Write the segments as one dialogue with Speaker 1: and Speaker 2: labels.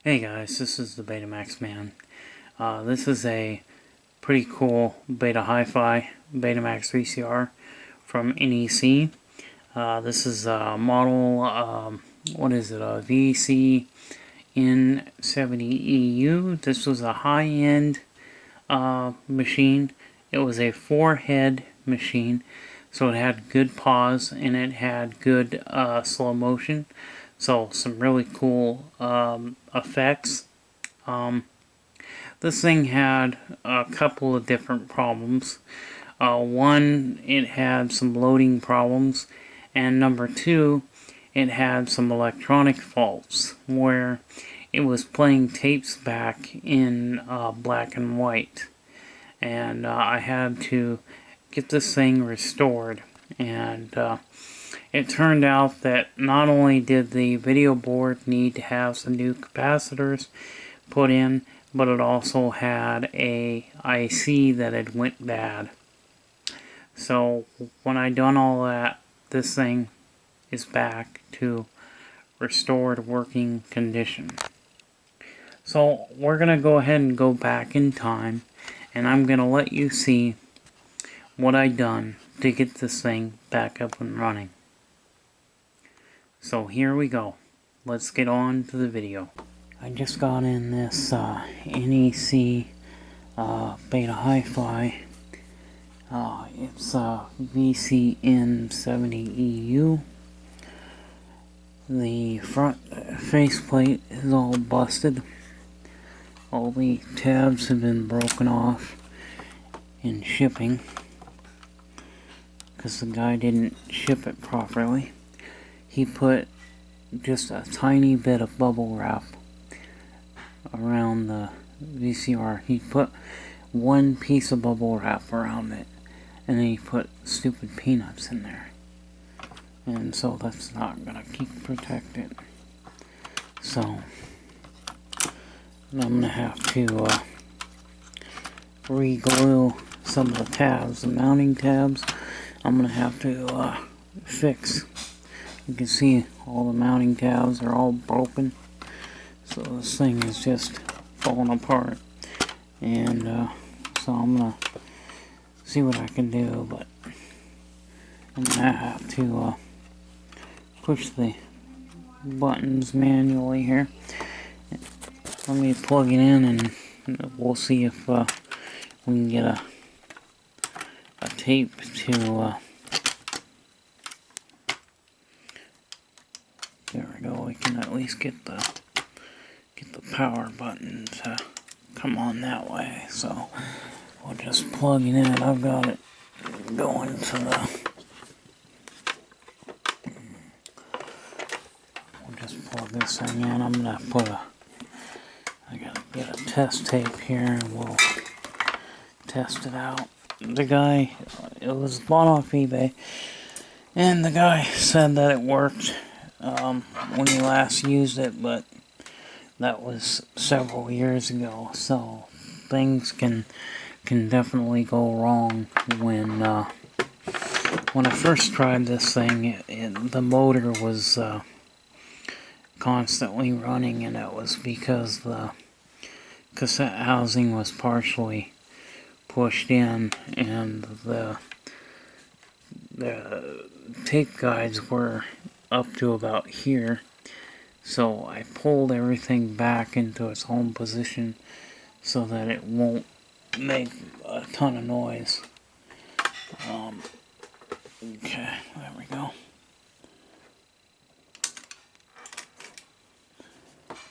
Speaker 1: Hey guys, this is the Betamax Man. This is a pretty cool Beta Hi-Fi Betamax VCR from NEC. This is a model, what is it, a VC N70EU. This was a high-end machine. It was a 4-head machine, so it had good pause and it had good slow motion. So some really cool effects. This thing had a couple of different problems. One, it had some loading problems, and number two, it had some electronic faults where it was playing tapes back in black and white, and I had to get this thing restored. And it turned out that not only did the video board need to have some new capacitors put in, but it also had a IC that had went bad. So when I done all that, this thing is back to restored working condition. So we're going to go ahead and go back in time, and I'm going to let you see what I done to get this thing back up and running. So here we go. Let's get on to the video. I just got in this NEC Beta Hi-Fi. It's VC N70EU. The front faceplate is all busted. All the tabs have been broken off in shipping because the guy didn't ship it properly. He put just a tiny bit of bubble wrap around the VCR. He put one piece of bubble wrap around it, and then he put stupid peanuts in there. And so that's not gonna protect it. So I'm gonna have to re-glue some of the tabs, the mounting tabs. I'm gonna have to fix. You can see all the mounting tabs are all broken, so this thing is just falling apart. And so I'm gonna see what I can do, but I'm gonna have to push the buttons manually here. Let me plug it in, and we'll see if we can get a tape to. There we go. We can at least get the power button to come on that way. So we'll just plug it in. I've got it going to the. We'll just plug this thing in. I'm gonna put a. I gotta get a test tape here, and we'll test it out. The guy, it was bought off eBay, and the guy said that it worked when he last used it, but that was several years ago. So things can definitely go wrong when I first tried this thing. The motor was constantly running, and it was because the cassette housing was partially pushed in, and the tape guides were up to about here. So I pulled everything back into its home position so that it won't make a ton of noise. Okay, there we go.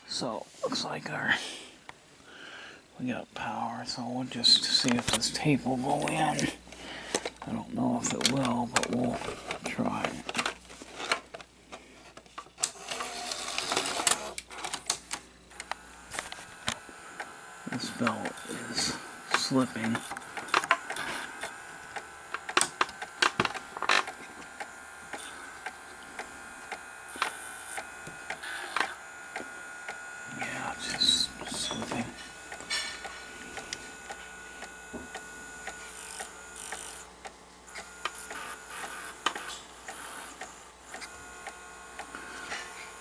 Speaker 1: So looks like we got power, so we'll just see if this tape will go in. I don't know if it will, but we'll try it. This belt is slipping. Yeah, it's just slipping.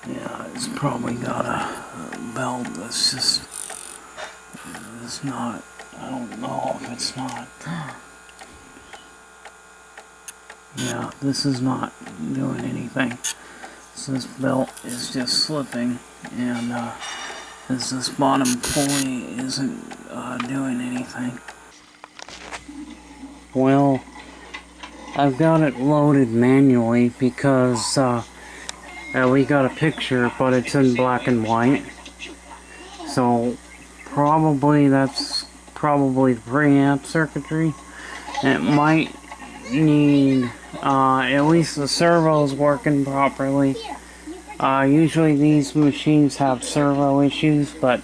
Speaker 1: Yeah, it's probably got a belt that's just, it's not, I don't know if it's not. Yeah, this is not doing anything. So this belt is just slipping, and this bottom pulley isn't doing anything. Well, I've got it loaded manually because we got a picture, but it's in black and white. So probably that's probably the preamp circuitry. And it might need at least the servo's working properly. Usually these machines have servo issues, but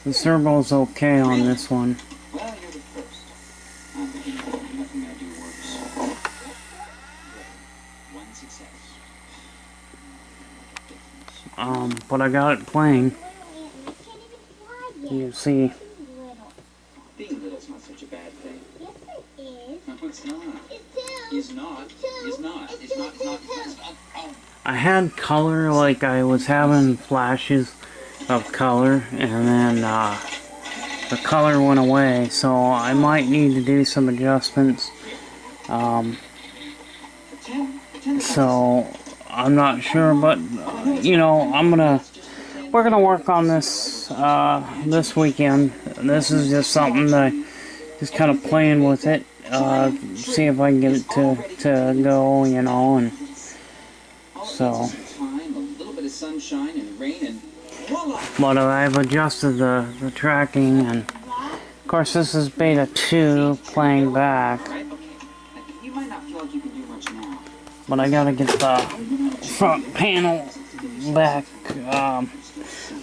Speaker 1: the servo's okay on this one. But I got it playing. You see.
Speaker 2: Being little's not such a bad thing. Yes, it is. No, it's not. It's not. It's not. It's not. It's not. It's not. Oh.
Speaker 1: I had color, like I was having flashes of color, and then the color went away, so I might need to do some adjustments. So I'm not sure, but you know, we're gonna work on this this weekend. This is just something that just kind of playing with it, see if I can get it to go, you know, and so. But I've adjusted the tracking, and of course this is beta 2 playing back. But I gotta get the front panel back. I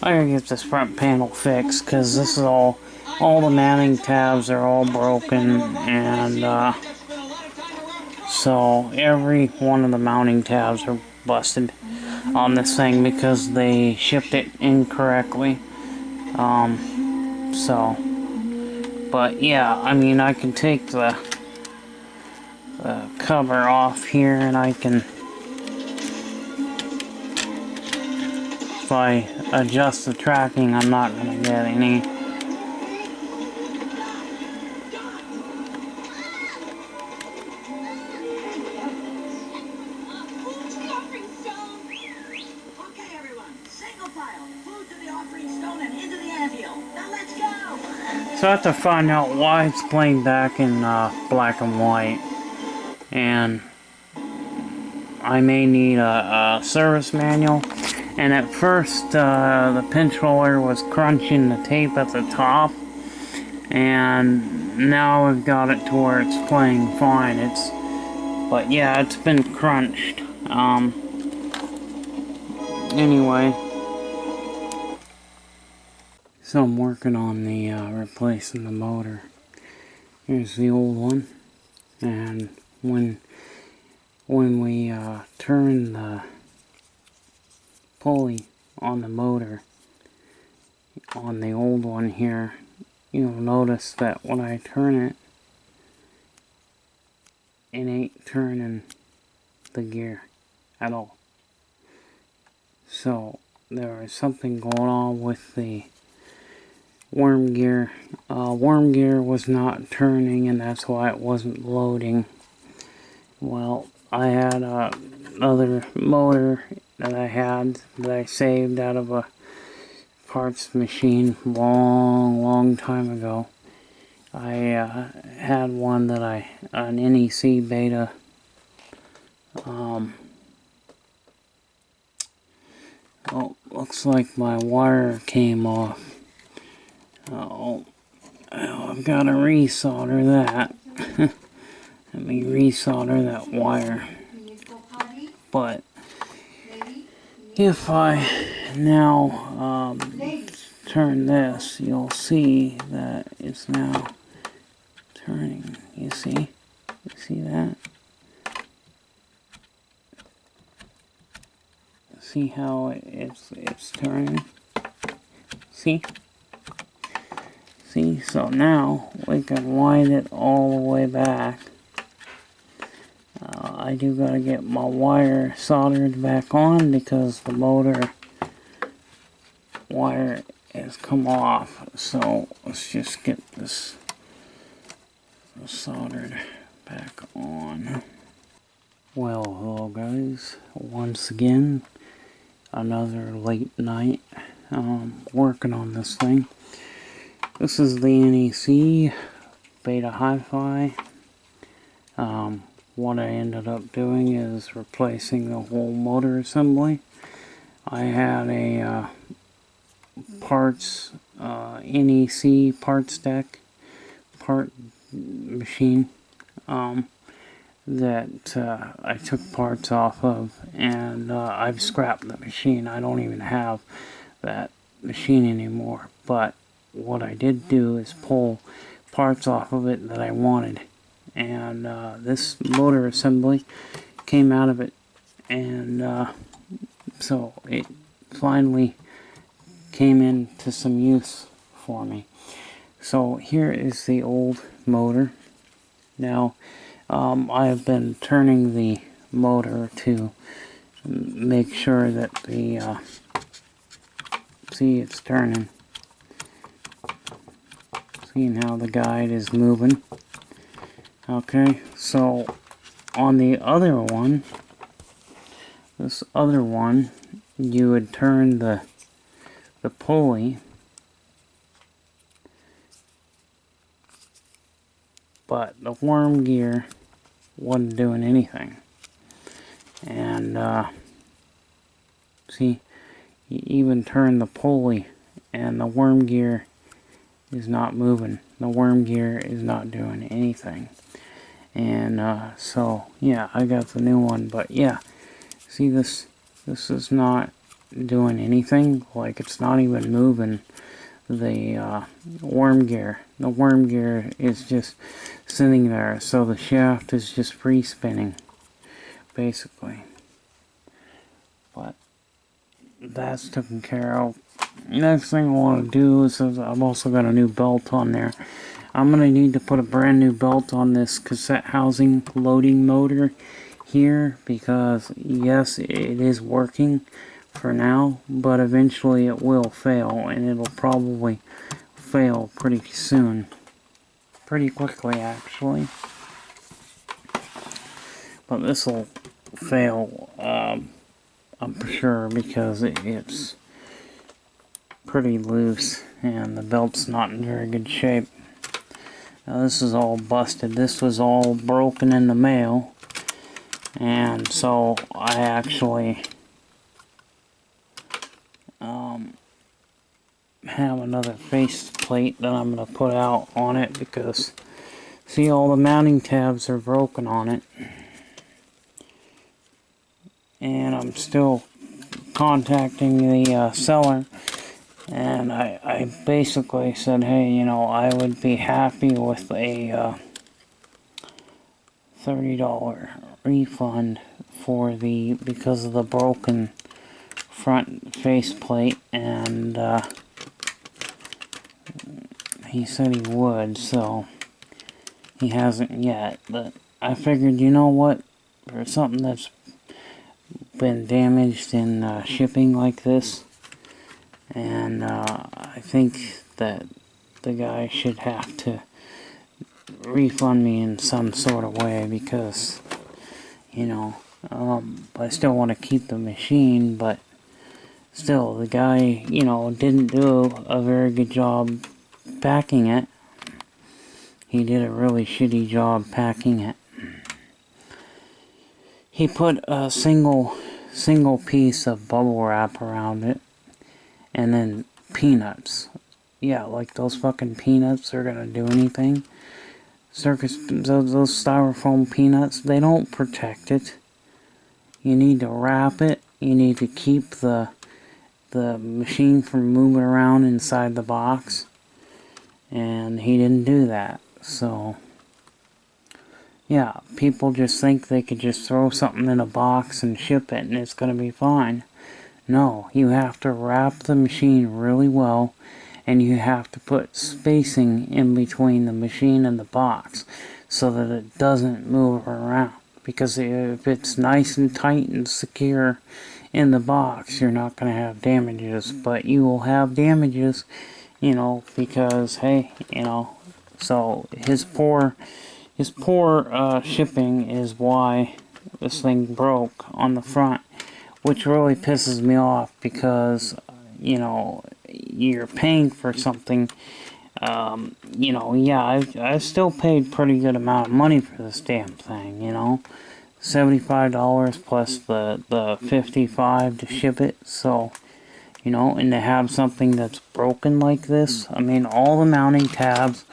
Speaker 1: gotta get this front panel fixed, because this is all the mounting tabs are all broken, and so every one of the mounting tabs are busted on this thing because they shipped it incorrectly. So, but yeah, I mean, I can take the cover off here, and I can, if I adjust the tracking, I'm not gonna get any. So I have to find out why it's playing back in black and white, and I may need a service manual. And at first the pinch roller was crunching the tape at the top, and now I've got it to where it's playing fine. But yeah, it's been crunched. Anyway. So I'm working on the replacing the motor. Here's the old one, and when we turn the pulley on the motor on the old one here, you'll notice that when I turn it, it ain't turning the gear at all. So there is something going on with the worm gear. Worm gear was not turning, and that's why it wasn't loading. Well, I had another motor that I saved out of a parts machine long time ago. I had one that an NEC beta, oh, looks like my wire came off. Oh, I've got to resolder that. Let me resolder that wire. But if I now turn this, you'll see that it's now turning. You see? You see that? See how it's turning? See? See, so now we can wind it all the way back. I do gotta get my wire soldered back on because the motor wire has come off, so let's just get this soldered back on. Well, hello guys, once again, another late night working on this thing. This is the NEC Beta HIFI. What I ended up doing is replacing the whole motor assembly. I had a parts NEC parts deck part machine that I took parts off of, and I've scrapped the machine. I don't even have that machine anymore, but what I did do is pull parts off of it that I wanted, and this motor assembly came out of it, and so it finally came into some use for me. So here is the old motor. Now I have been turning the motor to make sure that the see, it's turning. Seeing how the guide is moving. Okay, so on the other one, this other one, you would turn the pulley, but the worm gear wasn't doing anything. And see, you even turn the pulley and the worm gear is not moving. The worm gear is not doing anything. And so yeah, I got the new one, but yeah, see, this is not doing anything. Like, it's not even moving the worm gear. The worm gear is just sitting there, so the shaft is just free spinning basically. But that's taken care of. Next thing I want to do is, I've also got a new belt on there. I'm going to need to put a brand new belt on this cassette housing loading motor here, because yes, it is working for now, but eventually it will fail, and it'll probably fail pretty soon. Pretty quickly, actually. But this will fail, I'm sure, because it's pretty loose and the belt's not in very good shape. Now this is all busted. This was all broken in the mail, and so I actually have another face plate that I'm going to put out on it, because see, all the mounting tabs are broken on it, and I'm still contacting the seller, and I basically said, hey, you know, I would be happy with a $30 refund for because of the broken front faceplate, and he said he would, so he hasn't yet, but I figured, you know what, for something that's been damaged in shipping like this, and I think that the guy should have to refund me in some sort of way, because, you know, I still want to keep the machine, but still, the guy, you know, didn't do a very good job packing it. He did a really shitty job packing it. He put a single piece of bubble wrap around it, and then peanuts. Yeah, like those fucking peanuts are gonna do anything. Those styrofoam peanuts, they don't protect it. You need to wrap it. You need to keep the machine from moving around inside the box, and he didn't do that. So yeah, people just think they could just throw something in a box and ship it and it's gonna be fine. No, you have to wrap the machine really well, and you have to put spacing in between the machine and the box so that it doesn't move around. because if it's nice and tight and secure in the box, you're not going to have damages. But you will have damages, you know, because hey, you know, so his poor shipping is why this thing broke on the front, which really pisses me off because, you know, you're paying for something. You know, yeah, I've still paid pretty good amount of money for this damn thing, you know. $75 plus the $55 to ship it, so, you know, and to have something that's broken like this, I mean, all the mounting tabs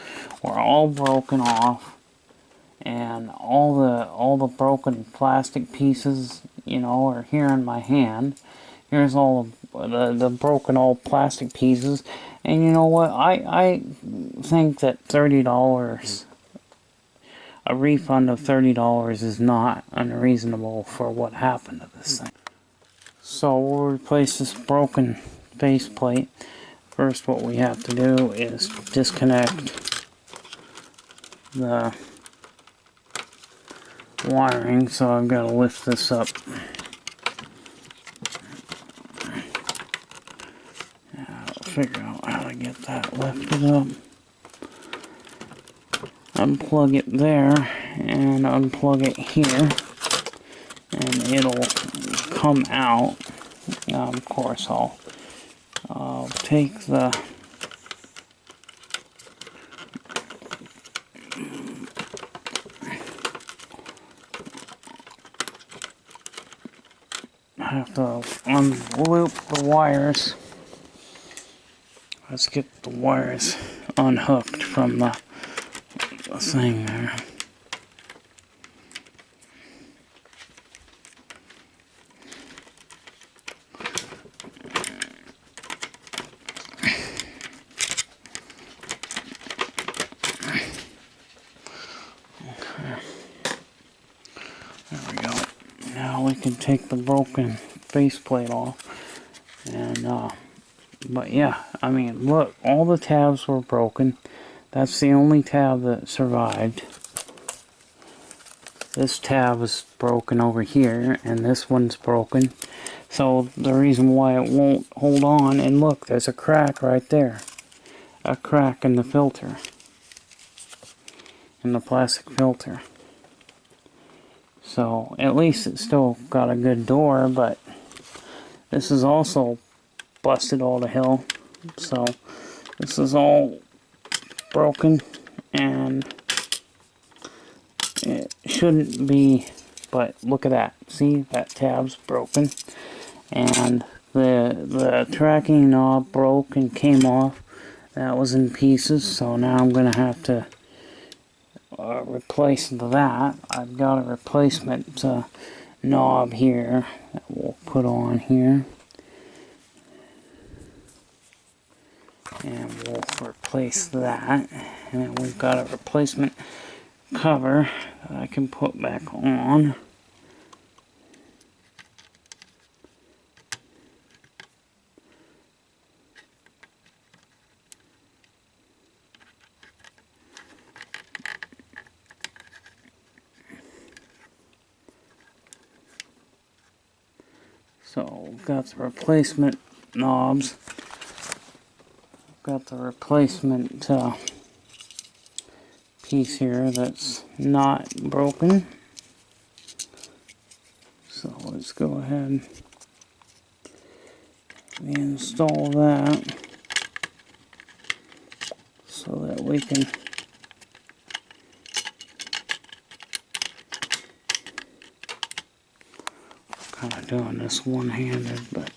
Speaker 1: were all broken off, and all the broken plastic pieces, you know, are here in my hand. Here's all the broken old plastic pieces, and you know what, I think that $30, a refund of $30 is not unreasonable for what happened to this thing. So we'll replace this broken faceplate. First, what we have to do is disconnect the wiring, so I've got to lift this up. I'll figure out how to get that lifted up. Unplug it there and unplug it here, and it'll come out. Of course, I'll take the I have to unloop the wires. Let's get the wires unhooked from the thing there. There we go. Now we can take the broken faceplate off. And, but yeah, I mean, look, all the tabs were broken. That's the only tab that survived. This tab is broken over here, and this one's broken. So the reason why it won't hold on, and look, there's a crack right there. A crack in the filter. In the plastic filter. So at least it's still got a good door, but this is also busted all to hell. So this is all broken, and it shouldn't be, but look at that. See, that tab's broken, and the tracking knob broke and came off. That was in pieces, so now I'm gonna have to replace that. I've got a replacement knob here that we'll put on here, and we'll replace that. And then we've got a replacement cover that I can put back on. So we've got the replacement knobs. Got the replacement piece here that's not broken. So let's go ahead and install that so that we can kind of doing this one-handed, but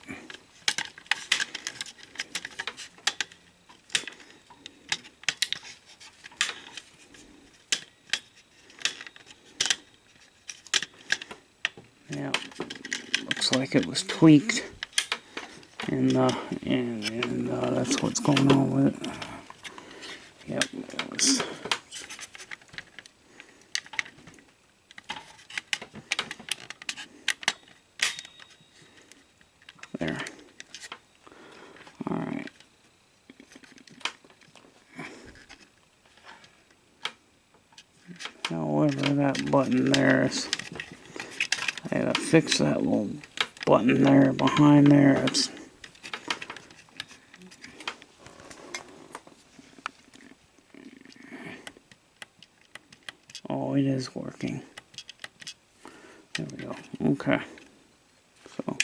Speaker 1: yeah, looks like it was tweaked, and that's what's going on with it. Yep, it was. There. Alright. However, that button there is fix that little button there behind there. Oh, it is working. There we go. Okay. So,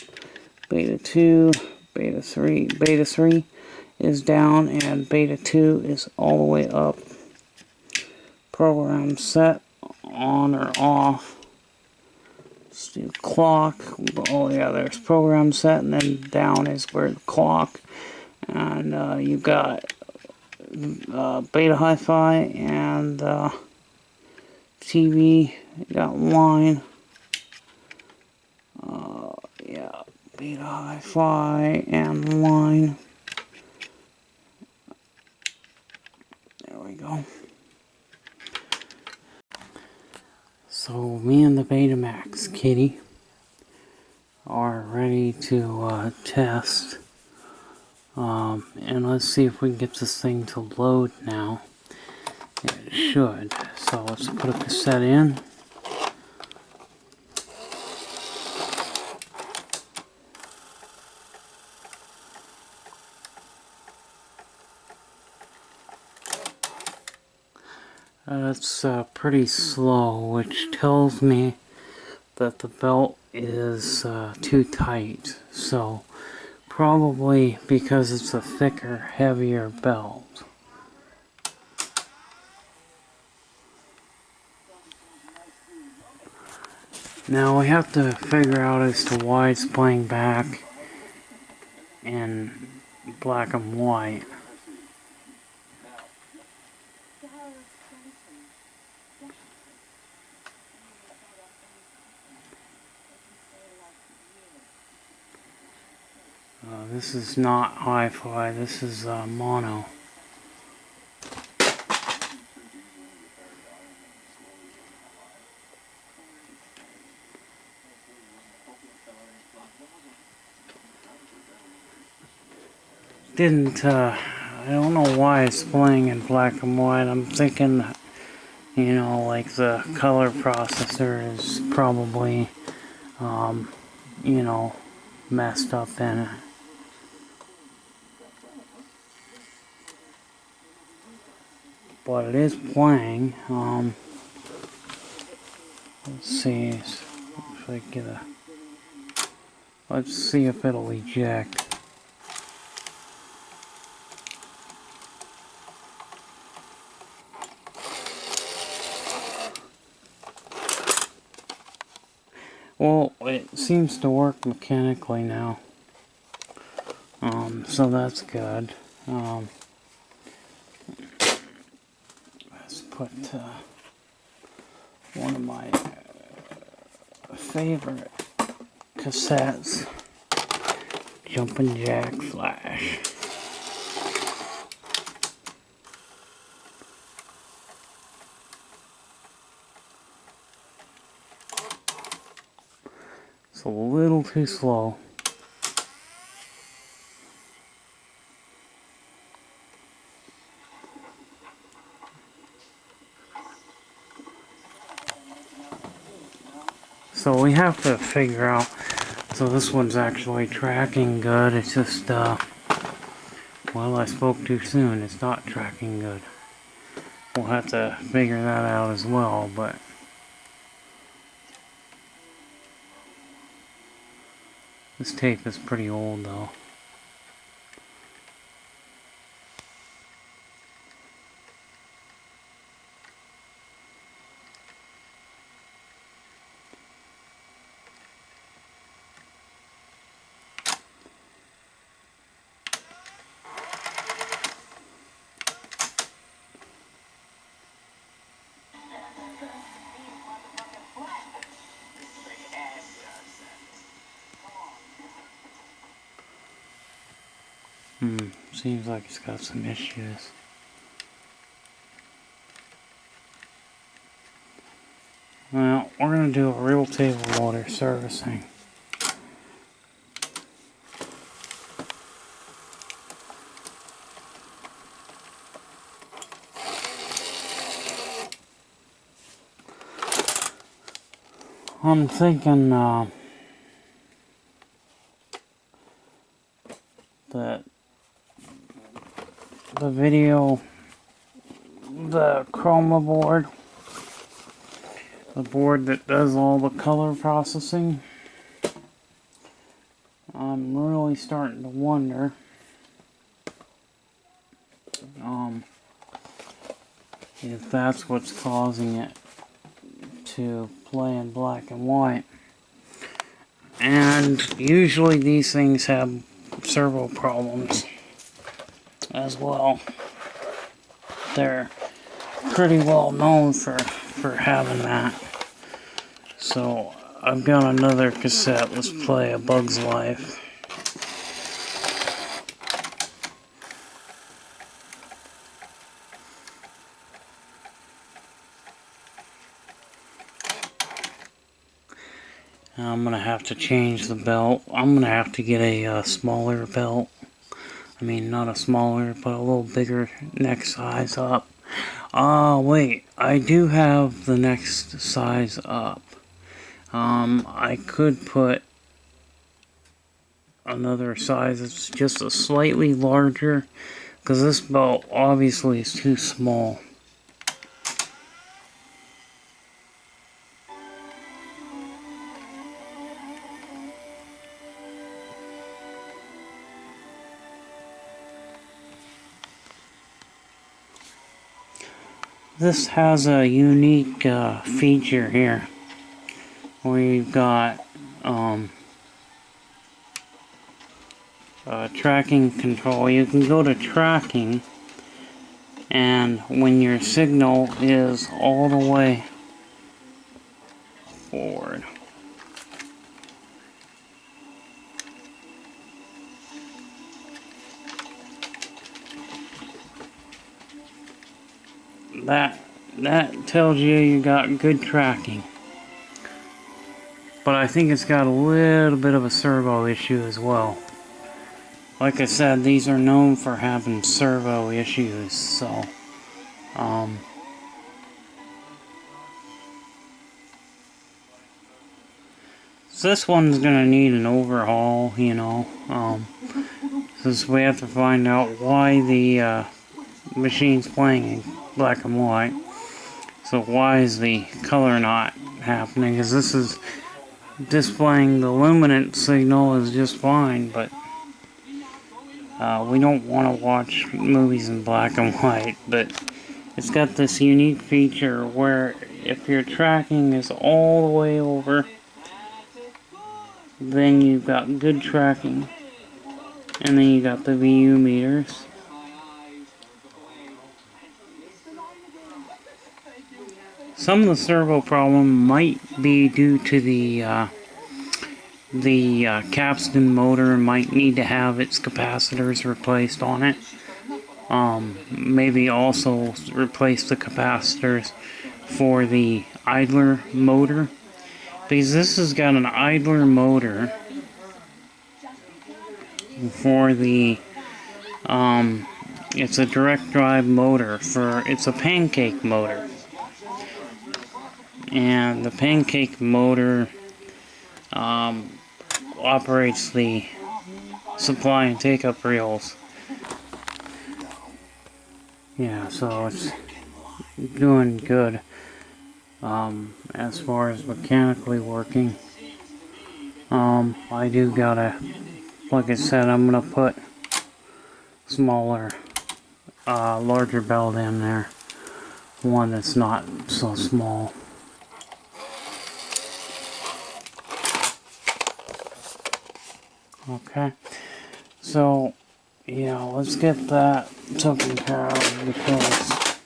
Speaker 1: beta 2, beta 3. Beta 3 is down and beta 2 is all the way up. Program set, on or off. Let's do clock. Oh yeah, there's program set, and then down is where the clock. And you've got beta HIFI and TV. You got line. Yeah, beta HIFI and line. There we go. So me and the Betamax kitty are ready to test. And let's see if we can get this thing to load now. It should. So let's put a cassette in. It's pretty slow, which tells me that the belt is too tight. So probably because it's a thicker, heavier belt. Now we have to figure out as to why it's playing back in black and white. This is not hi-fi, this is mono. I don't know why it's playing in black and white. I'm thinking, you know, like the color processor is probably, you know, messed up in it. But it is playing. Let's see if I get a. Let's see if it'll eject. Well, it seems to work mechanically now. So that's good. Let's put one of my favorite cassettes, Jumpin' Jack Flash. It's a little too slow. So we have to figure out, so this one's actually tracking good, it's just, well, I spoke too soon, it's not tracking good. We'll have to figure that out as well, but this tape is pretty old though. Seems like it's got some issues. Well, we're going to do a real table loader servicing. I'm thinking that the video, the chroma board, the board that does all the color processing, I'm really starting to wonder if that's what's causing it to play in black and white. And usually these things have servo problems as well. They're pretty well known for having that. So I've got another cassette. Let's play A Bug's Life. I'm gonna have to change the belt. I'm gonna have to get a smaller belt. I mean, not a smaller, but a little bigger neck size up. Wait, I do have the next size up. I could put another size that's just a slightly larger, because this belt obviously is too small. This has a unique feature here, where you've got tracking control. You can go to tracking, and when your signal is all the way forward, that tells you got good tracking. But I think it's got a little bit of a servo issue as well. Like I said, these are known for having servo issues, so so this one's gonna need an overhaul, you know. Since we have to find out why the machine's playing in black and white. So why is the color not happening? Because this is displaying the luminance signal is just fine, but we don't want to watch movies in black and white. But it's got this unique feature where if your tracking is all the way over, then you've got good tracking, and then you got the VU meters. Some of the servo problem might be due to the capstan motor. Might need to have its capacitors replaced on it. Maybe also replace the capacitors for the idler motor, because this has got an idler motor for the it's a direct drive motor it's a pancake motor. And the pancake motor operates the supply and take-up reels. Yeah, so it's doing good as far as mechanically working. I do gotta, like I said, I'm gonna put smaller, larger belt in there. One that's not so small. Okay, so yeah, let's get that taken care of, because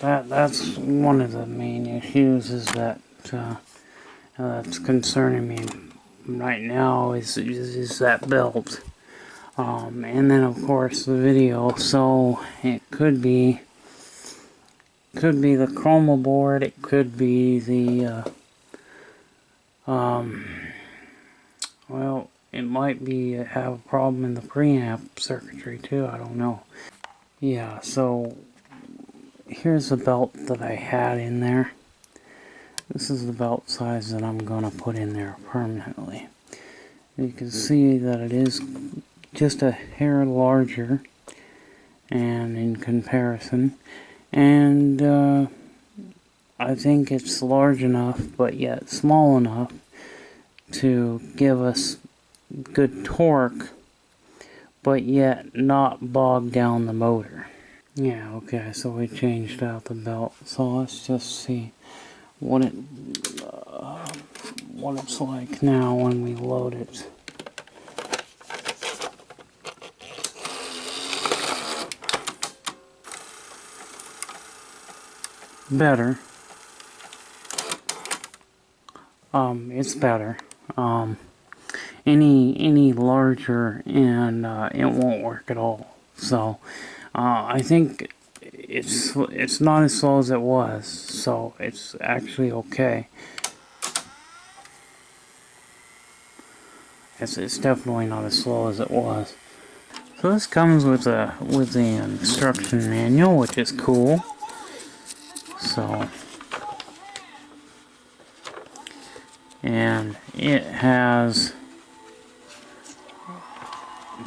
Speaker 1: that's one of the main issues is that that's concerning me right now is that belt, and then of course the video. So it could be the chroma board, it could be the well, it might be have a problem in the preamp circuitry too, I don't know. Yeah, so here's the belt that I had in there. This is the belt size that I'm gonna put in there permanently. You can see that it is just a hair larger and in comparison, and I think it's large enough but yet small enough to give us good torque but yet not bog down the motor. Yeah, okay, so we changed out the belt, so let's just see what it's like now when we load it. Better. It's better. Any larger and it won't work at all. So I think it's not as slow as it was, so it's actually okay. It's definitely not as slow as it was. So this comes with the instruction manual, which is cool. So, and it has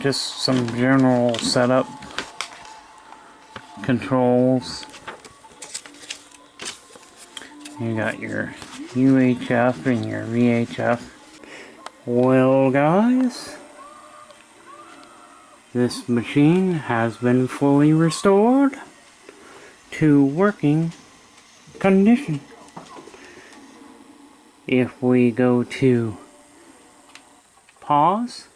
Speaker 1: just some general setup controls. You got your UHF and your VHF. Well, guys, this machine has been fully restored to working condition. If we go to pause,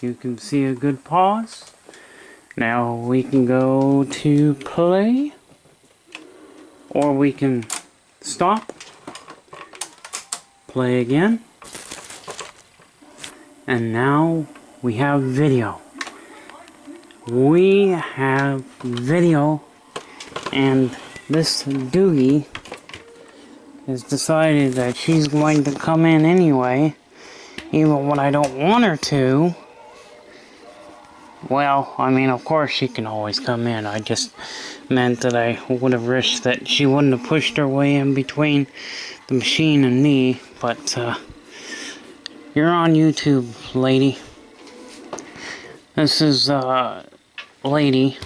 Speaker 1: you can see a good pause. Now we can go to play, or we can stop, play again, and now we have video. We have video, and this doogie has decided that she's going to come in anyway, even when I don't want her to. Well, I mean, of course she can always come in. I just meant that I would have wished that she wouldn't have pushed her way in between the machine and me, but you're on YouTube, lady. This is lady.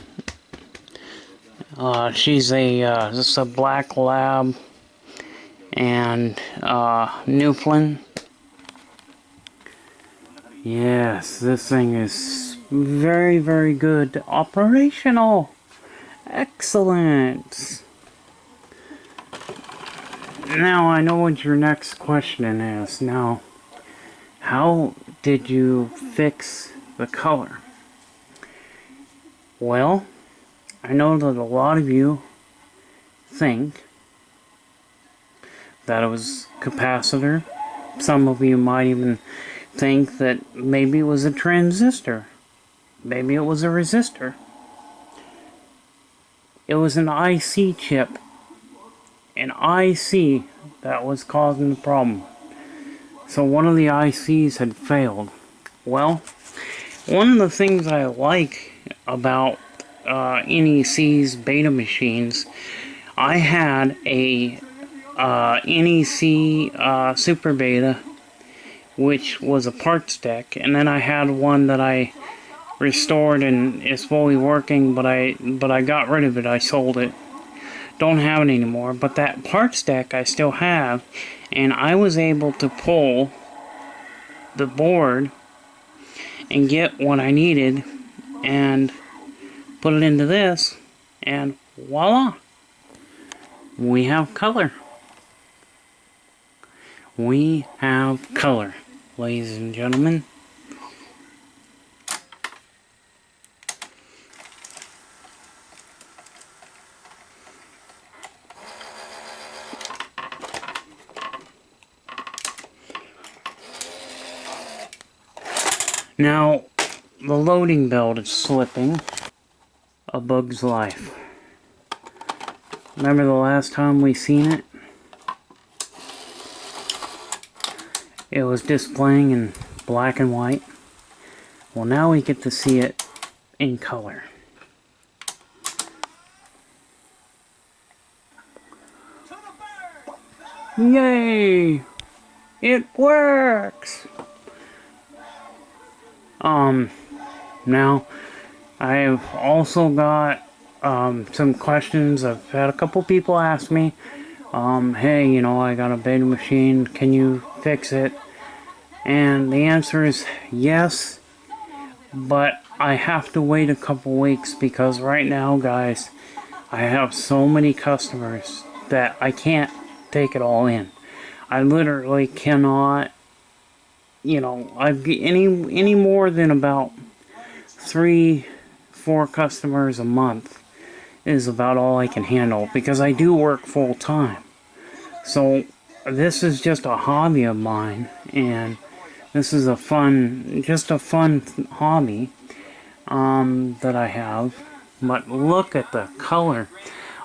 Speaker 1: She's this is a black lab and Newfoundland. Yes, this thing is very, very good. Operational. Excellent. Now I know what your next question is. Now, how did you fix the color? Well, I know that a lot of you think that it was capacitor. Some of you might even think that maybe it was a transistor. Maybe it was a resistor. It was an IC chip. An IC that was causing the problem. So one of the ICs had failed. Well, one of the things I like about NEC's beta machines, I had a NEC Super Beta, which was a parts deck, and then I had one that I restored and is fully working, but I got rid of it. I sold it. Don't have it anymore, but that parts deck I still have, and I was able to pull the board and get what I needed and put it into this, and voila, we have color. We have color, ladies and gentlemen. Now, the loading belt is slipping. A bug's life. Remember the last time we seen it? It was displaying in black and white. Well, now we get to see it in color. Yay! It works! Now, I've also got some questions. I've had a couple people ask me, hey, you know, I got a beta machine, can you fix it? And the answer is yes, but I have to wait a couple weeks because right now, guys, I have so many customers that I can't take it all in. I literally cannot, you know, any more than about 3-4 customers a month is about all I can handle because I do work full time. So this is just a hobby of mine, and this is just a fun hobby that I have. But look at the color.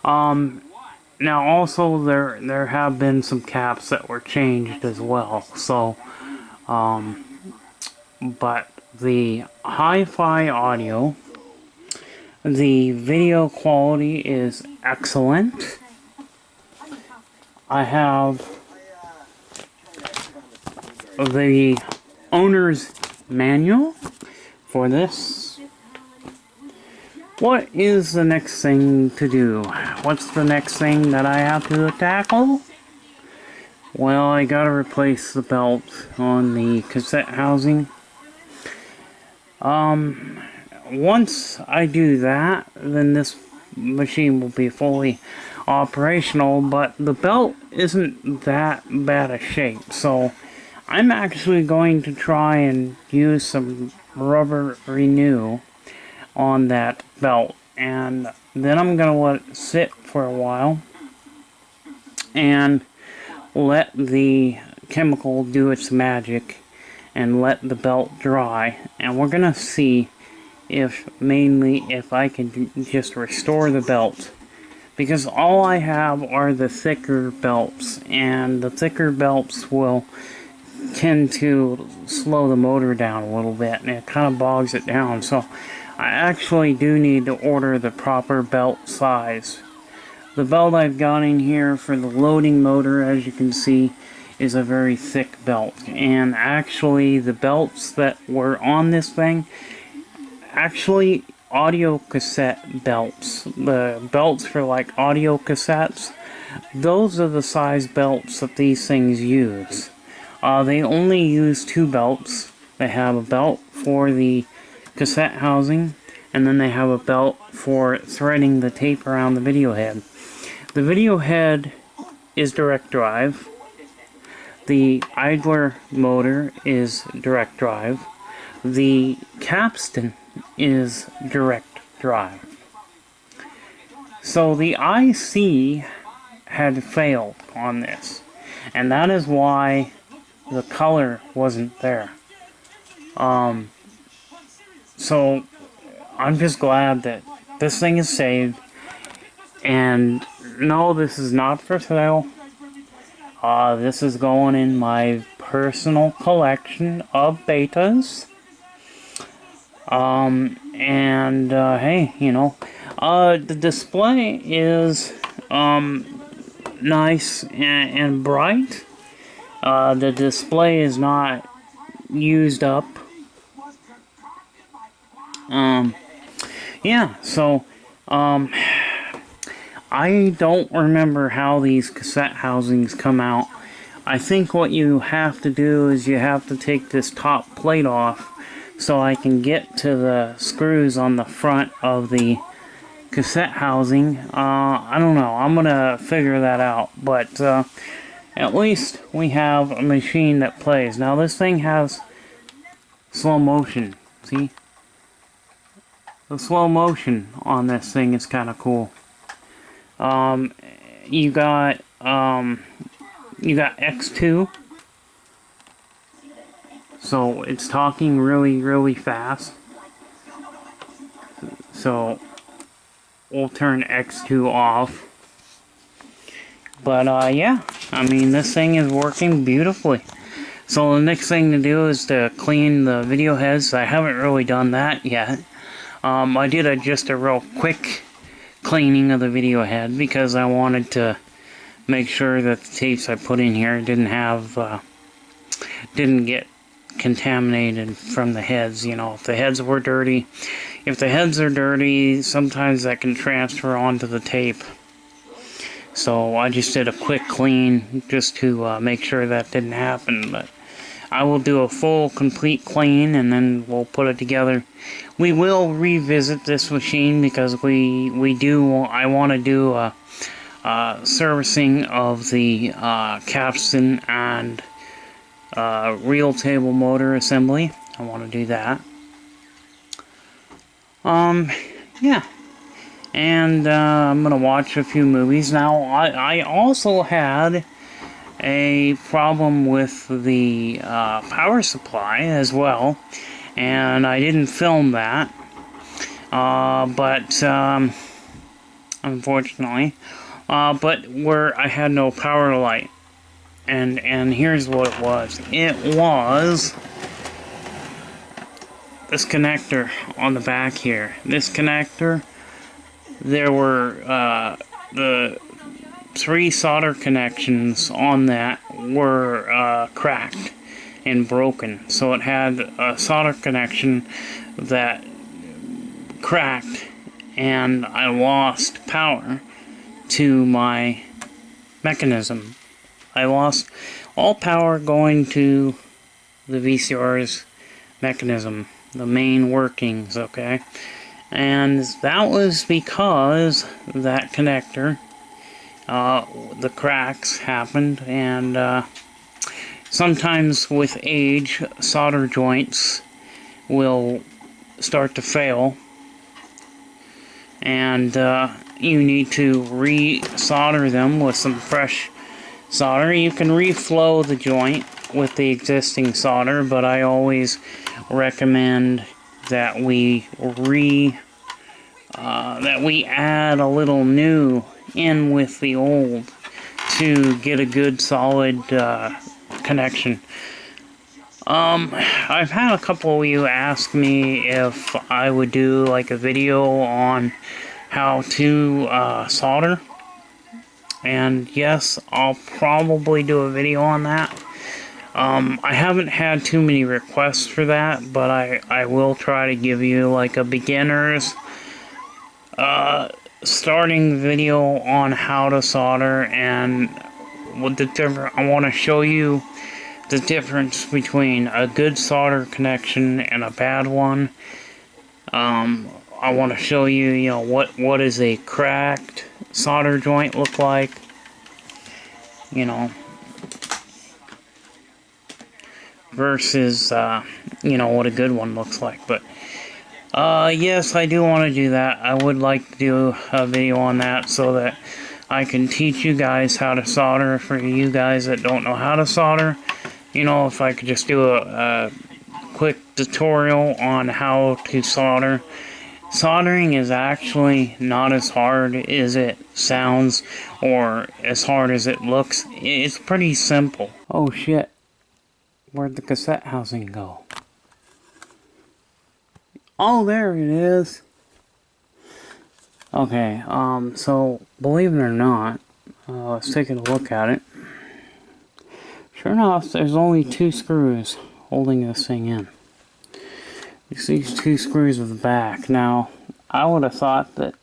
Speaker 1: Now also there have been some caps that were changed as well. So, but the hi-fi audio, the video quality is excellent. I have the owner's manual for this. What is the next thing to do? What's the next thing that I have to tackle? Well, I gotta replace the belt on the cassette housing. Once I do that, then this machine will be fully operational, but the belt isn't that bad a shape, so I'm actually going to try and use some rubber renew on that belt, and then I'm gonna let it sit for a while and let the chemical do its magic and let the belt dry, and we're gonna see if I can just restore the belt, because all I have are the thicker belts, and the thicker belts will tend to slow the motor down a little bit, and it kind of bogs it down. So I actually do need to order the proper belt size. The belt I've got in here for the loading motor, as you can see, is a very thick belt, and actually the belts that were on this thing, actually audio cassette belts, the belts for like audio cassettes, those are the size belts that these things use. They only use 2 belts. They have a belt for the cassette housing, and then they have a belt for threading the tape around the video head. The video head is direct drive. The idler motor is direct drive. The capstan is direct drive. So the IC had failed on this, and that is why the color wasn't there. So I'm just glad that this thing is saved. And no, this is not for sale. This is going in my personal collection of betas. Hey, you know, the display is nice and bright. The display is not used up. Yeah, so I don't remember how these cassette housings come out. I think what you have to do is you have to take this top plate off so I can get to the screws on the front of the cassette housing. I don't know. I'm gonna figure that out, but at least we have a machine that plays. Now this thing has slow motion. See? The slow motion on this thing is kind of cool. You got X2, so it's talking really fast. So we'll turn X2 off. But yeah, I mean, this thing is working beautifully. So the next thing to do is to clean the video heads. I haven't really done that yet. I did just a real quick cleaning of the video head because I wanted to make sure that the tapes I put in here didn't get contaminated from the heads. You know, if the heads were dirty, if the heads are dirty, sometimes that can transfer onto the tape. So I just did a quick clean just to make sure that didn't happen. But I will do a full, complete clean, and then we'll put it together. We will revisit this machine because I want to do a servicing of the capstan and reel table motor assembly. I want to do that. Yeah. And I'm going to watch a few movies. Now, I also had a problem with the power supply as well. And I didn't film that. Unfortunately. But where I had no power light. And here's what it was. It was this connector on the back here. This connector, there were the 3 solder connections on that were cracked and broken. So it had a solder connection that cracked, and I lost power to my mechanism. I lost all power going to the VCR's mechanism, the main workings, okay? And that was because that connector, the cracks happened, and sometimes with age, solder joints will start to fail, and you need to re-solder them with some fresh solder. You can reflow the joint with the existing solder, but I always recommend that we add a little new in with the old to get a good solid connection. I've had a couple of you ask me if I would do like a video on how to solder, and yes, I'll probably do a video on that. I haven't had too many requests for that, but I will try to give you like a beginner's starting video on how to solder, and what I want to show you the difference between a good solder connection and a bad one. I want to show you, you know, what is a cracked solder joint look like, you know, versus, you know, what a good one looks like. But, yes, I do want to do that. I would like to do a video on that so that I can teach you guys how to solder. For you guys that don't know how to solder, you know, if I could just do a quick tutorial on how to solder. Soldering is actually not as hard as it sounds, or as hard as it looks. It's pretty simple. Oh shit. Where'd the cassette housing go? Oh, there it is. Okay, so, believe it or not, let's take a look at it. Sure enough, there's only 2 screws holding this thing in. It's these 2 screws at the back. Now, I would have thought that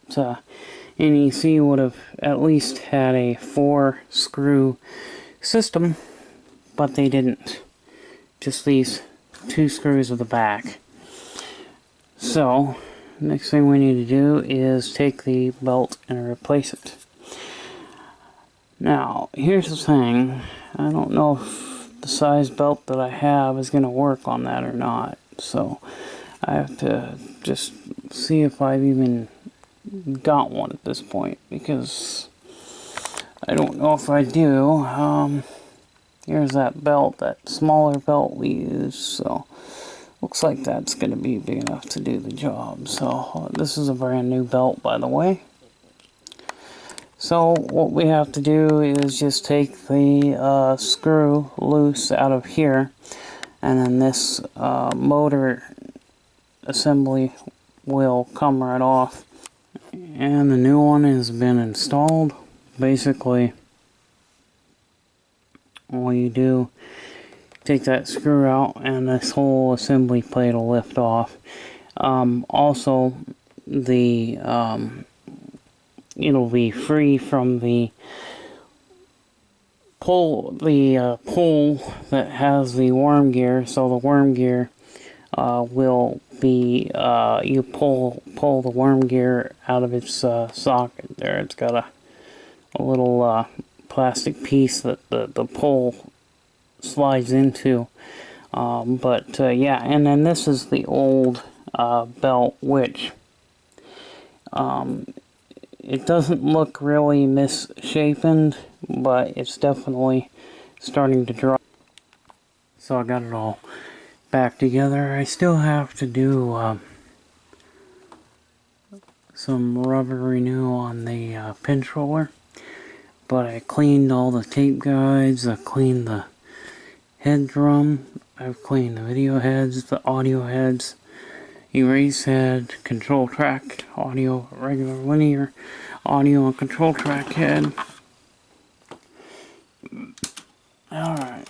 Speaker 1: NEC would have at least had a 4-screw system, but they didn't. Just these 2 screws at the back. So, next thing we need to do is take the belt and replace it. Now, here's the thing. I don't know if the size belt that I have is going to work on that or not. So, I have to just see if I've even got one at this point, because I don't know if I do. Here's that belt, that smaller belt we use, so looks like that's going to be big enough to do the job. So this is a brand new belt, by the way. So what we have to do is just take the screw loose out of here, and then this motor assembly will come right off, and the new one has been installed. Basically, all you do take that screw out and this whole assembly plate will lift off. Also, the it'll be free from the pull that has the worm gear. So the worm gear will be you pull the worm gear out of its socket there. It's got a little plastic piece that the pull slides into. Yeah, and then this is the old belt, which it doesn't look really misshapen, but it's definitely starting to dry. So I got it all back together. I still have to do some rubber renew on the pinch roller, but I cleaned all the tape guides, I cleaned the head drum, I've cleaned the video heads, the audio heads, erase head, control track, audio, regular linear, audio and control track head. Alright.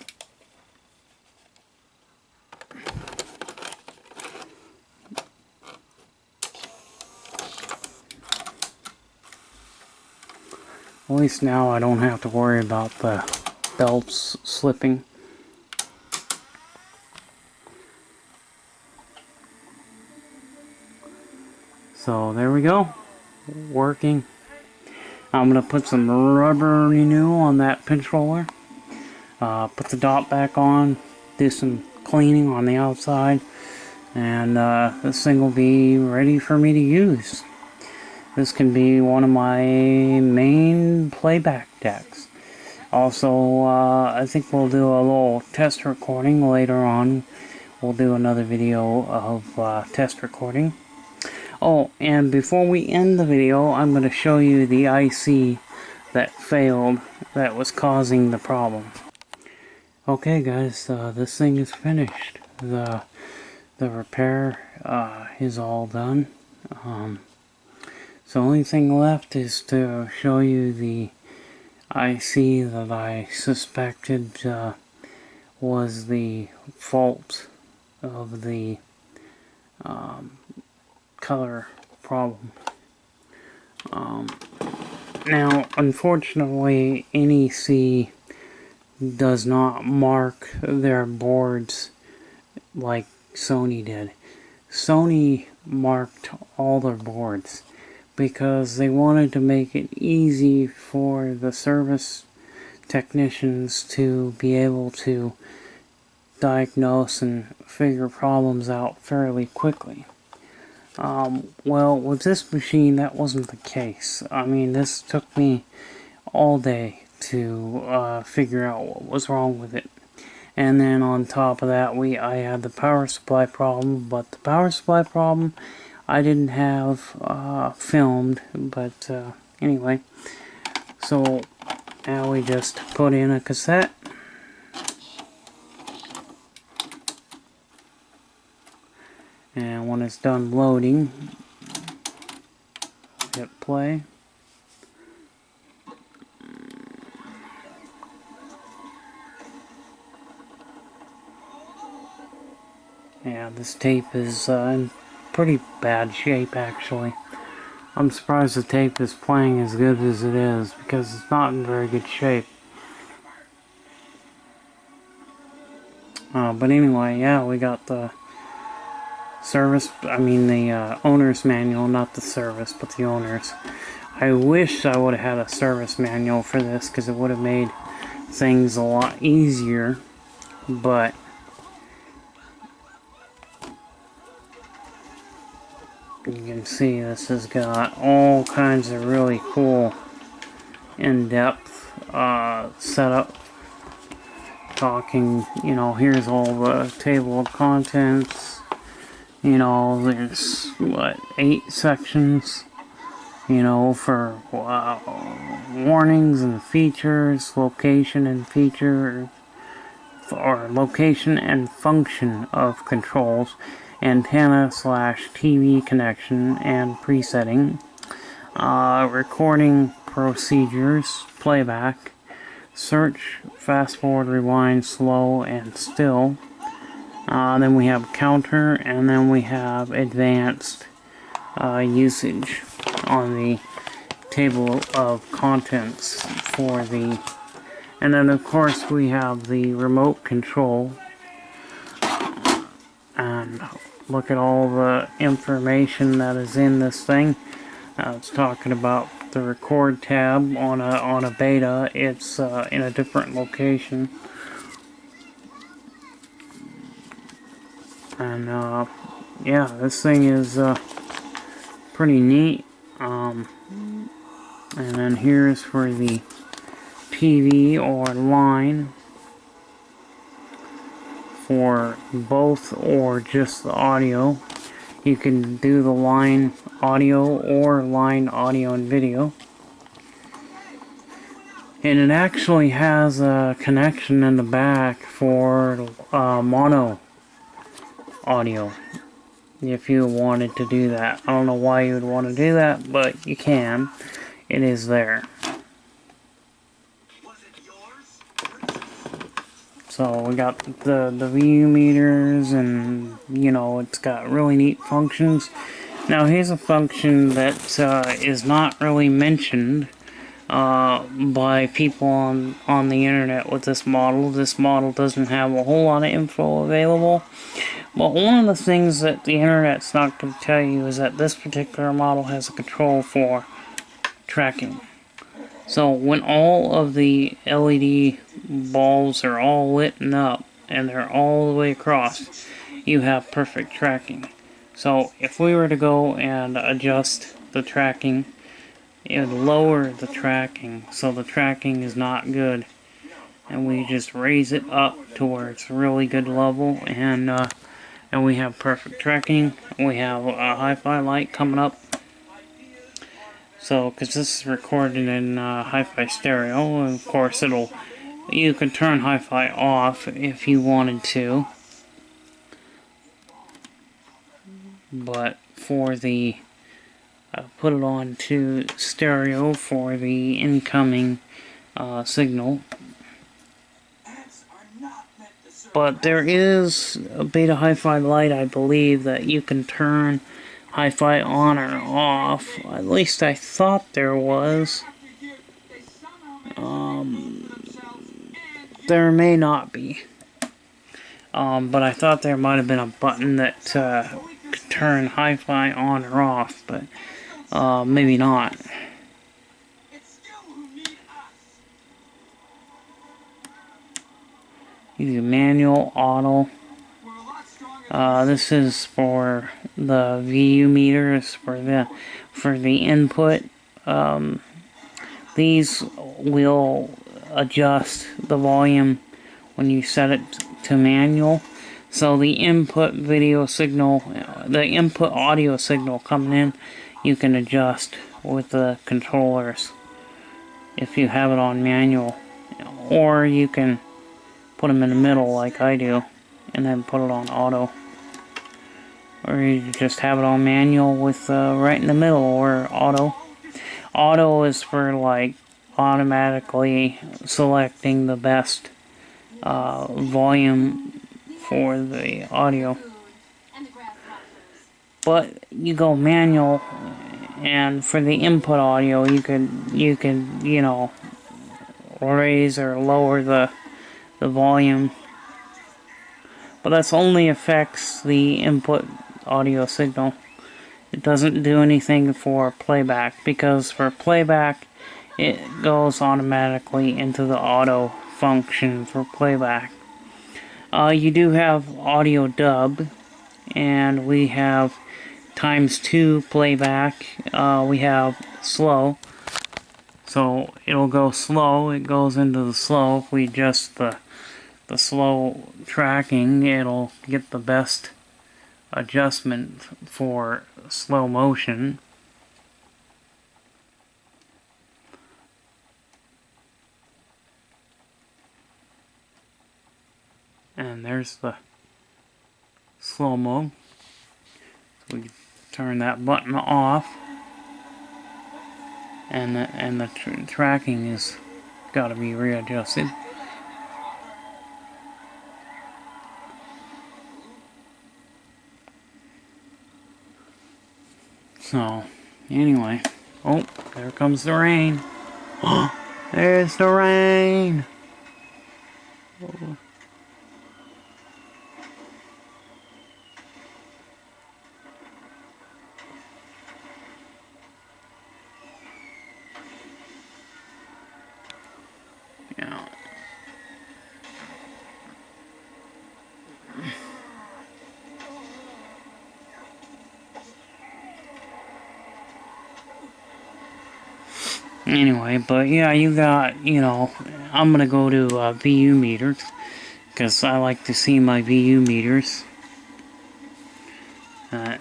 Speaker 1: At least now I don't have to worry about the belts slipping. So there we go, working. I'm going to put some rubber renew on that pinch roller, put the dot back on, do some cleaning on the outside, and this thing will be ready for me to use. This can be one of my main playback decks. Also, I think we'll do a little test recording later on. We'll do another video of test recording. Oh, and before we end the video, I'm going to show you the IC that failed, that was causing the problem. Okay guys, this thing is finished. The repair is all done. So the only thing left is to show you the IC that I suspected was the fault of the color problem. Now, unfortunately, NEC does not mark their boards like Sony did. Sony marked all their boards because they wanted to make it easy for the service technicians to be able to diagnose and figure problems out fairly quickly. Well, with this machine, that wasn't the case. I mean, this took me all day to figure out what was wrong with it. And then on top of that, I had the power supply problem, but the power supply problem I didn't have filmed, but anyway. So now we just put in a cassette. And when it's done loading, hit play. Yeah, this tape is in pretty bad shape actually. I'm surprised the tape is playing as good as it is because it's not in very good shape. But anyway, yeah, we got the the owner's manual, not the service, but the owner's. I wish I would have had a service manual for this because it would have made things a lot easier, but you can see this has got all kinds of really cool in-depth setup. Talking, you know, here's all the table of contents. You know, there's, what, 8 sections, you know, for warnings and features, location and feature, or location and function of controls, antenna/TV connection and presetting, recording procedures, playback, search, fast forward, rewind, slow, and still. Then we have counter, and then we have advanced usage on the table of contents for the, and then of course we have the remote control. And look at all the information that is in this thing. It's talking about the record tab on a beta. It's in a different location. And yeah, this thing is pretty neat. And then here's for the TV or line for both or just the audio. You can do the line audio or line audio and video. And it actually has a connection in the back for mono audio, if you wanted to do that. I don't know why you would want to do that, but you can. It is there. So we got the VU meters, and you know, it's got really neat functions. Now here's a function that is not really mentioned by people on the internet with this model. This model doesn't have a whole lot of info available. But one of the things that the internet's not going to tell you is that this particular model has a control for tracking. So when all of the LED bulbs are all lit up and they're all the way across, you have perfect tracking. So if we were to go and adjust the tracking, it would lower the tracking, so the tracking is not good. And we just raise it up to where it's really good level, and we have perfect tracking. We have a HIFI light coming up. So, because this is recorded in HIFI stereo, of course you can turn HIFI off if you wanted to. But for the, put it on to stereo for the incoming signal. But there is a beta HIFI light, I believe, that you can turn HIFI on or off. At least I thought there was. There may not be. But I thought there might have been a button that could turn HIFI on or off, but maybe not. You do manual, auto. This is for the VU meters for the input. These will adjust the volume when you set it to manual. So the input video signal, the input audio signal coming in, you can adjust with the controllers if you have it on manual, or you can put them in the middle like I do and then put it on auto, or you just have it on manual with right in the middle, or auto. Auto is for like automatically selecting the best volume for the audio. But you go manual, and for the input audio you can you know, raise or lower the volume, but that's only affects the input audio signal. It doesn't do anything for playback, because for playback it goes automatically into the auto function for playback. You do have audio dub, and we have ×2 playback. We have slow, so it'll go slow. It goes into the slow. If we adjust the slow tracking, it'll get the best adjustment for slow motion. And there's the slow-mo. So we turn that button off, and the tracking is got to be readjusted. So, anyway. Oh, there comes the rain. Oh, there's the rain. Oh. Yeah. Anyway, but yeah, you got, you know, I'm gonna go to VU meters because I like to see my VU meters.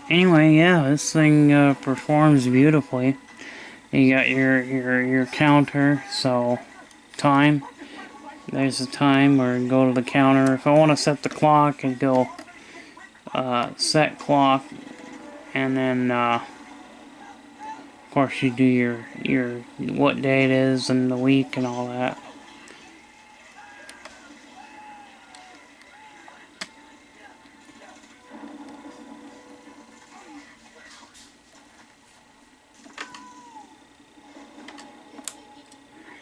Speaker 1: Anyway, yeah, this thing performs beautifully. You got your counter, so time. There's the time, or go to the counter. If I want to set the clock, I go set clock, and then of course you do your what day it is and the week and all that.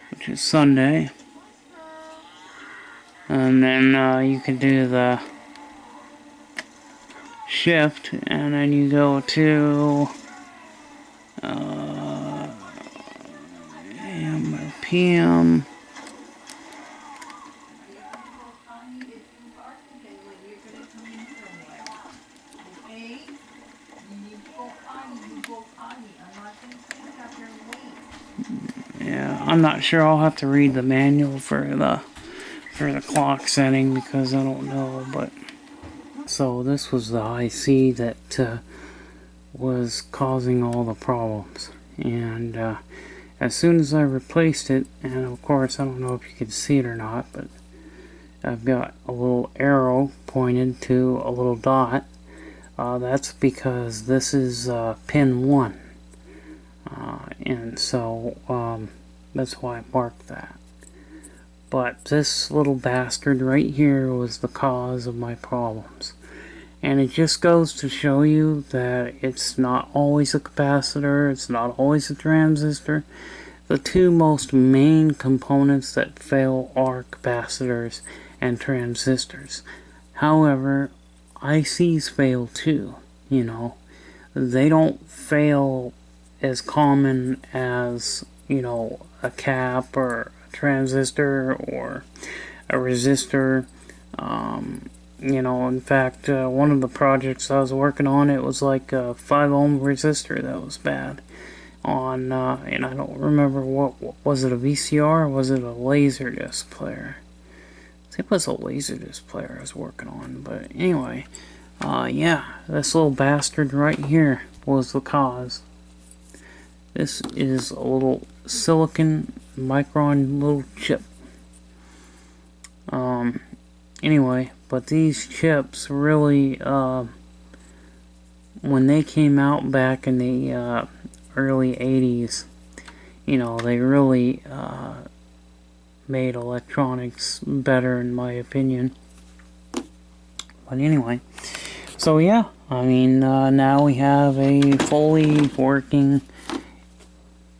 Speaker 1: Which is Sunday. And then you can do the shift, and then you go to AM or PM. Yeah, I'm not sure. I'll have to read the manual for the clock setting because I don't know. But so this was the IC that was causing all the problems, and as soon as I replaced it, and of course I don't know if you can see it or not, but I've got a little arrow pointed to a little dot. That's because this is pin 1, and so that's why I marked that. But this little bastard right here was the cause of my problems. And it just goes to show you that it's not always a capacitor, it's not always a transistor. The two most main components that fail are capacitors and transistors. However, ICs fail too, you know. They don't fail as common as, you know, a cap or a transistor or a resistor. You know, in fact, one of the projects I was working on, it was like a 5 ohm resistor that was bad on, and I don't remember what was it, a VCR or was it a Laserdisc player? I think it was a Laserdisc player I was working on, but anyway, yeah, this little bastard right here was the cause. This is a little silicon micron little chip. Anyway, but these chips really, when they came out back in the early 80s, you know, they really made electronics better in my opinion. But anyway, so yeah, I mean, now we have a fully working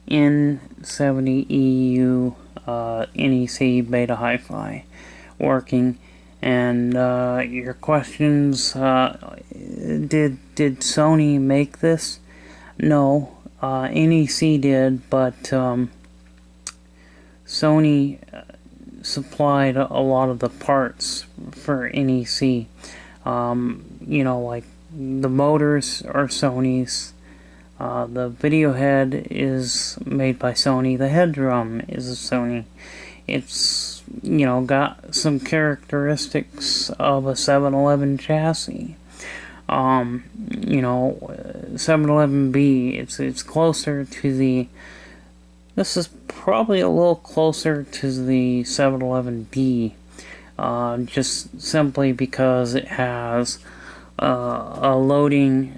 Speaker 1: N70EU NEC beta HIFI working. And your questions, did Sony make this? No, NEC did, but Sony supplied a lot of the parts for NEC. You know, like the motors are Sony's, the video head is made by Sony, the head drum is a Sony. It's, you know, got some characteristics of a 711 chassis. You know, 711B, it's closer to the, this is probably a little closer to the 711B, just simply because it has a loading,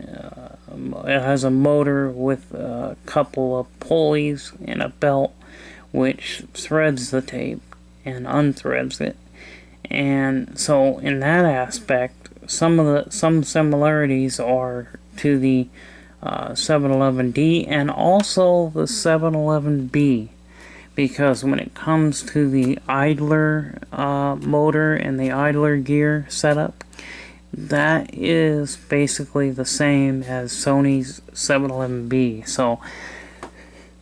Speaker 1: it has a motor with a couple of pulleys and a belt, which threads the tape and unthreads it. And so in that aspect, some similarities are to the 711D and also the 711B, because when it comes to the idler motor and the idler gear setup, that is basically the same as Sony's 711B. So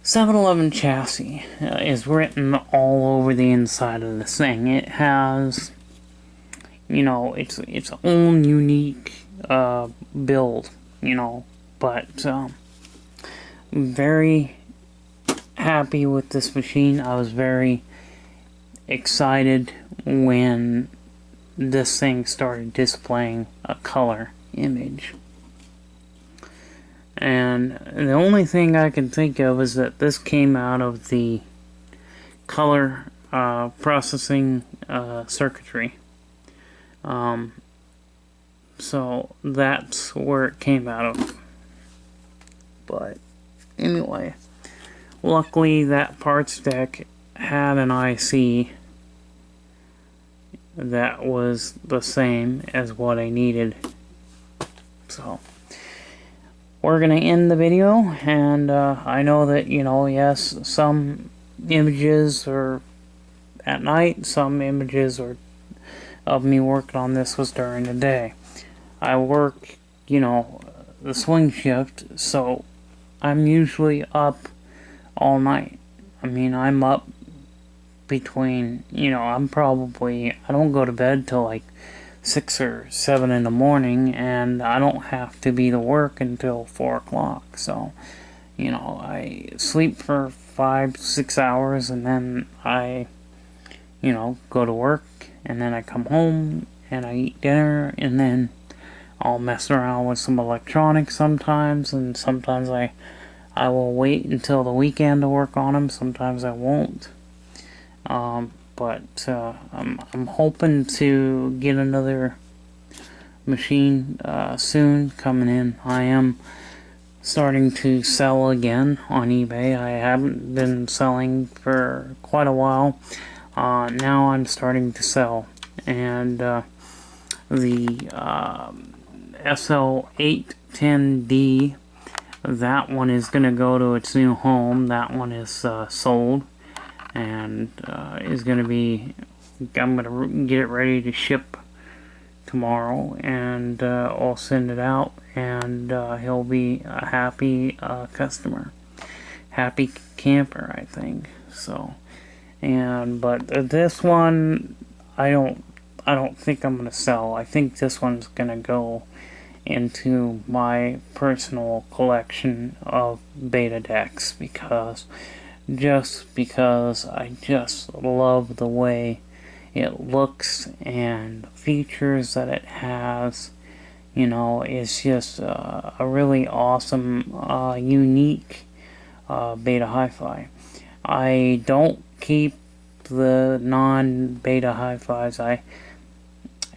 Speaker 1: 711 chassis is written all over the inside of this thing. It has, you know, its own unique build, you know, but very happy with this machine. I was very excited when this thing started displaying a color image. And the only thing I can think of is that this came out of the color processing circuitry. So that's where it came out of. But anyway, luckily that parts deck had an IC that was the same as what I needed. So we're gonna end the video, and I know that, you know, yes, some images are at night, some images are of me working on this was during the day. I work, you know, the swing shift, so I'm usually up all night. I mean, I'm up between, you know, I don't go to bed till like 6 or 7 in the morning, and I don't have to be to work until 4 o'clock. So, you know, I sleep for 5-6 hours, and then I, you know, go to work, and then I come home and I eat dinner, and then I'll mess around with some electronics sometimes, and sometimes I will wait until the weekend to work on them. Sometimes I won't. But I'm hoping to get another machine soon coming in. I am starting to sell again on eBay. I haven't been selling for quite a while. Now I'm starting to sell, and the SL810D, that one is going to go to its new home. That one is sold, and is going to be, I'm going to get it ready to ship tomorrow, and I'll send it out, and he'll be a happy customer, happy camper, I think. So, but this one, I don't think I'm going to sell. I think this one's going to go into my personal collection of beta decks, because I just love the way it looks and features that it has. You know, it's just a really awesome, unique beta hi-fi. I don't keep the non-beta hi-fis.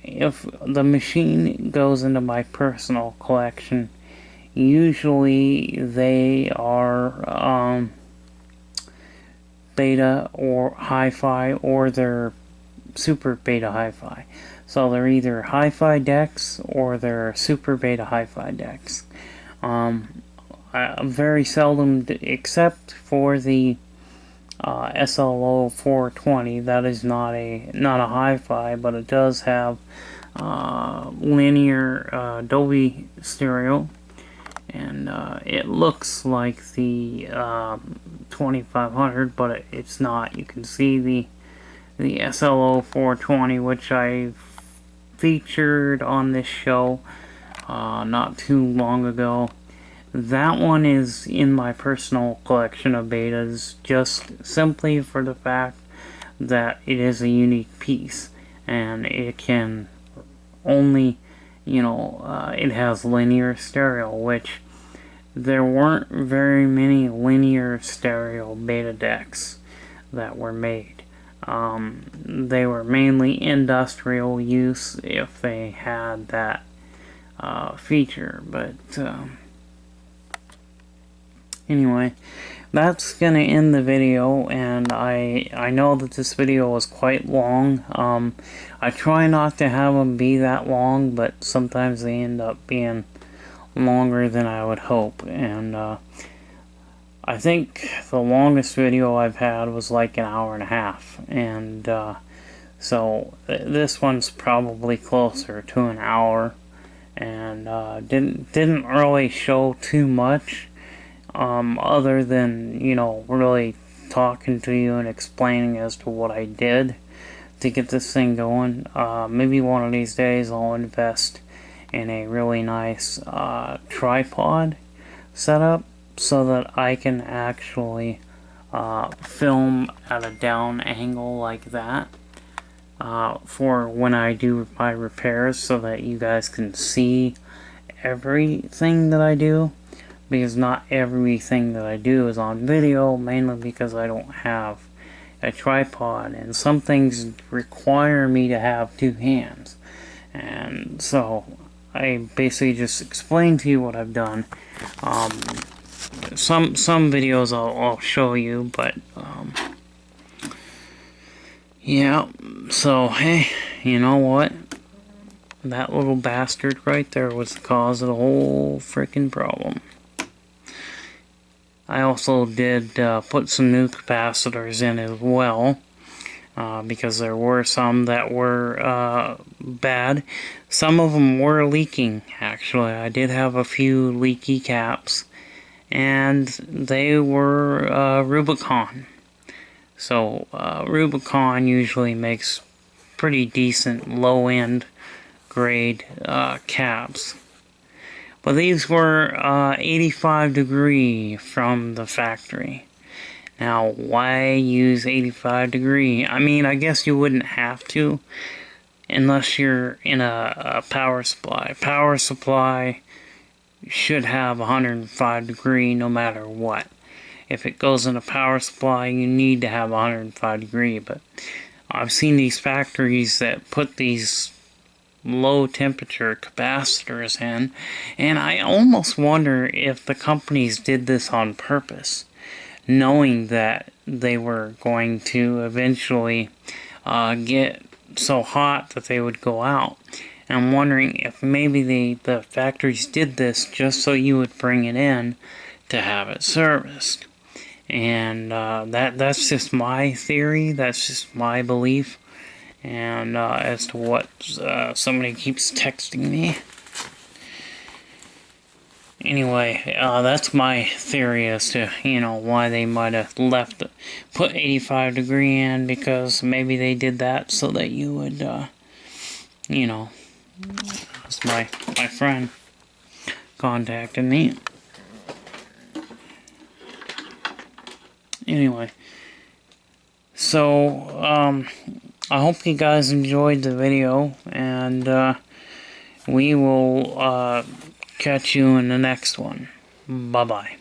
Speaker 1: If the machine goes into my personal collection, usually they are beta or hi-fi, or they're super beta hi-fi. So they're either hi-fi decks or they're super beta hi-fi decks. I very seldom, except for the SLO 420, that is not a hi-fi, but it does have linear Dolby stereo, and it looks like the 2500, but it's not. You can see the SLO 420, which I featured on this show not too long ago. That one is in my personal collection of betas, just simply for the fact that it is a unique piece, and it can only, you know, it has linear stereo, which there weren't very many linear stereo beta decks that were made. They were mainly industrial use if they had that feature, but Anyway, that's gonna end the video, and I know that this video was quite long. I try not to have them be that long, but sometimes they end up being longer than I would hope. And I think the longest video I've had was like an hour and a half, and so this one's probably closer to an hour, and didn't really show too much, other than, you know, really talking to you and explaining as to what I did to get this thing going. Maybe one of these days I'll invest in a really nice tripod setup so that I can actually film at a down angle like that for when I do my repairs, so that you guys can see everything that I do, because not everything that I do is on video, mainly because I don't have a tripod, and some things require me to have two hands. And so I basically just explained to you what I've done. Some videos I'll show you, but yeah. So hey, you know what? That little bastard right there was the cause of the whole freaking problem. I also did put some new capacitors in as well, because there were some that were bad. Some of them were leaking, actually. I did have a few leaky caps, and they were Rubicon. So Rubicon usually makes pretty decent low-end grade caps. But these were 85 degree from the factory. Now, why use 85 degree? I mean, I guess you wouldn't have to, unless you're in a power supply. Power supply should have 105 degree no matter what. If it goes in a power supply, you need to have 105 degree. But I've seen these factories that put these low temperature capacitors in, and I almost wonder if the companies did this on purpose, knowing that they were going to eventually get so hot that they would go out. And I'm wondering if maybe the factories did this just so you would bring it in to have it serviced. And that's just my theory, that's just my belief. And as to what somebody keeps texting me. Anyway, that's my theory as to, you know, why they might have put 85 degree in, because maybe they did that so that you would, you know, that's my friend contacted me. Anyway, so, I hope you guys enjoyed the video, and we will catch you in the next one. Bye-bye.